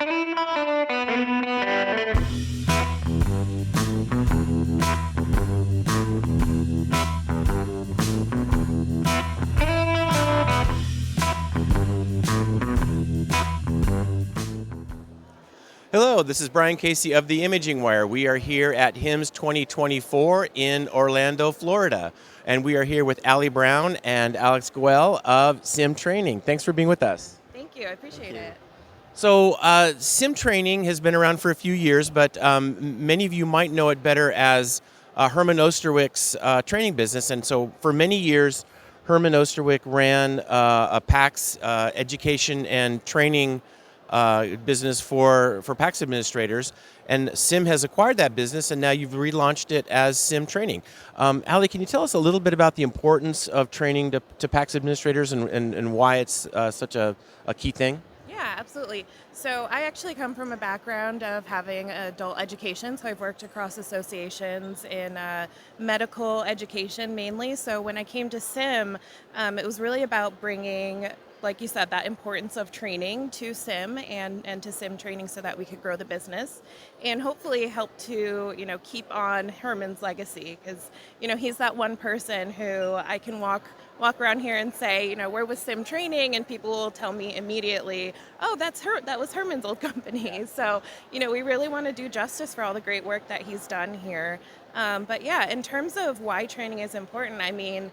Hello, this is Brian Casey of the Imaging Wire. We are here at HIMSS 2024 in Orlando, Florida. And we are here with Ali Brown and Alex Goel of SIIM Training. Thanks for being with us. Thank you. I appreciate it. So SIIM Training has been around for a few years, but many of you might know it better as Herman Oosterwijk's training business. And so for many years, Herman Oosterwijk ran a PACS education and training business for PACS administrators, and SIIM has acquired that business, and now you've relaunched it as SIIM Training. Ali, can you tell us a little bit about the importance of training to PACS administrators and why it's such a key thing? Yeah, absolutely. So I actually come from a background of having adult education, so I've worked across associations in medical education mainly. So when I came to SIIM, it was really about bringing, like you said, that importance of training to SIIM and to SIIM Training so that we could grow the business and hopefully help to, keep on Herman's legacy, because, he's that one person who I can walk around here and say, where was SIIM Training? And people will tell me immediately, oh, that was Herman's old company. So, we really want to do justice for all the great work that he's done here. But yeah, in terms of why training is important,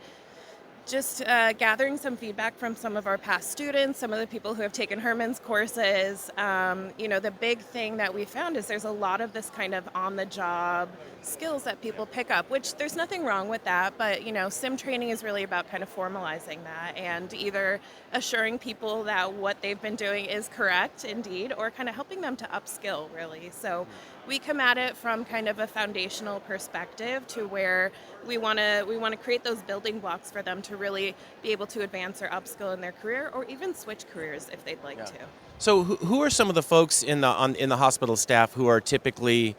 just gathering some feedback from some of our past students, some of the people who have taken Herman's courses. The big thing that we found is there's a lot of this kind of on-the-job skills that people pick up, which there's nothing wrong with that, but SIIM Training is really about kind of formalizing that and either assuring people that what they've been doing is correct indeed, or kind of helping them to upskill really. So we come at it from kind of a foundational perspective to where we want to create those building blocks for them to really be able to advance or upskill in their career, or even switch careers if they'd like to. So who are some of the folks in the hospital staff who are typically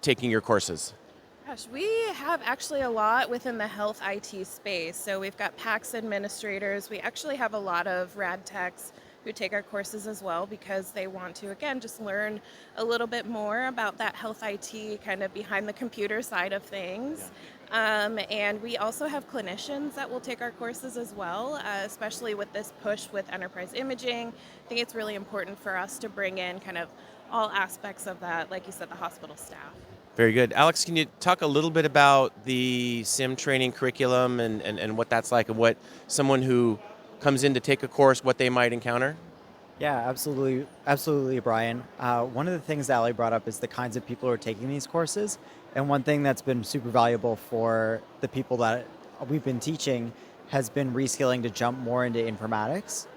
taking your courses? Gosh, we have actually a lot within the health IT space. So we've got PACS administrators. We actually have a lot of rad techs who take our courses as well because they want to, again, just learn a little bit more about that health IT kind of behind the computer side of things. And we also have clinicians that will take our courses as well, especially with this push with enterprise imaging. I think it's really important for us to bring in kind of all aspects of that, like you said, the hospital staff. Very good. Alex, can you talk a little bit about the SIIM Training curriculum and what that's like, and what someone who comes in to take a course, what they might encounter? Yeah, absolutely, Brian. One of the things that Ali brought up is the kinds of people who are taking these courses. And one thing that's been super valuable for the people that we've been teaching has been reskilling to jump more into informatics.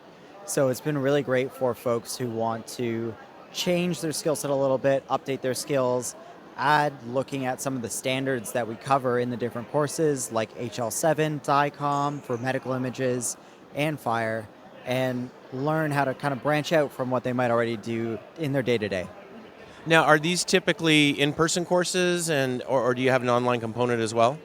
So it's been really great for folks who want to change their skill set a little bit, update their skills, looking at some of the standards that we cover in the different courses, like HL7, DICOM for medical images, and FIRE, and learn how to kind of branch out from what they might already do in their day-to-day. Now, are these typically in-person courses, or do you have an online component as well?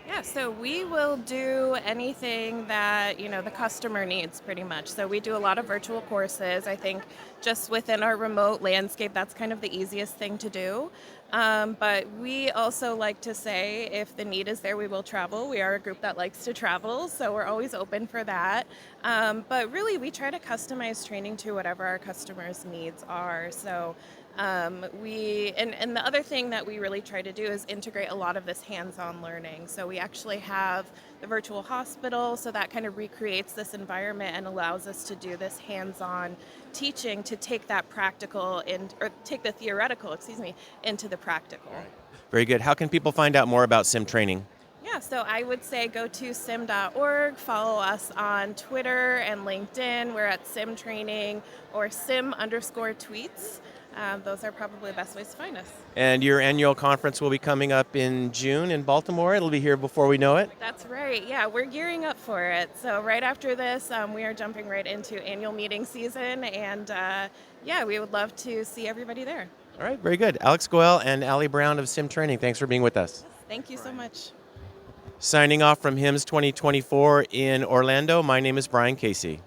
Yeah, so we will do anything that, the customer needs pretty much. So we do a lot of virtual courses. I think just within our remote landscape, that's kind of the easiest thing to do. But we also like to say if the need is there, we will travel. We are a group that likes to travel, so we're always open for that. But really, we try to customize training to whatever our customers' needs are. So and the other thing that we really try to do is integrate a lot of this hands-on learning. So we actually have the virtual hospital, so that kind of recreates this environment and allows us to do this hands-on teaching to take that practical or take the theoretical, into the practical. Very good. How can people find out more about SIIM Training? Yeah, so I would say go to SIIM.org, follow us on Twitter and LinkedIn. We're at SIIM Training or SIIM_tweets. Those are probably the best ways to find us. And your annual conference will be coming up in June in Baltimore. It'll be here before we know it. That's right. Yeah, we're gearing up for it. So right after this, we are jumping right into annual meeting season. And we would love to see everybody there. All right, very good. Alex Goel and Ali Brown of SIIM Training, thanks for being with us. Thank you so much. Signing off from HIMSS 2024 in Orlando, my name is Brian Casey.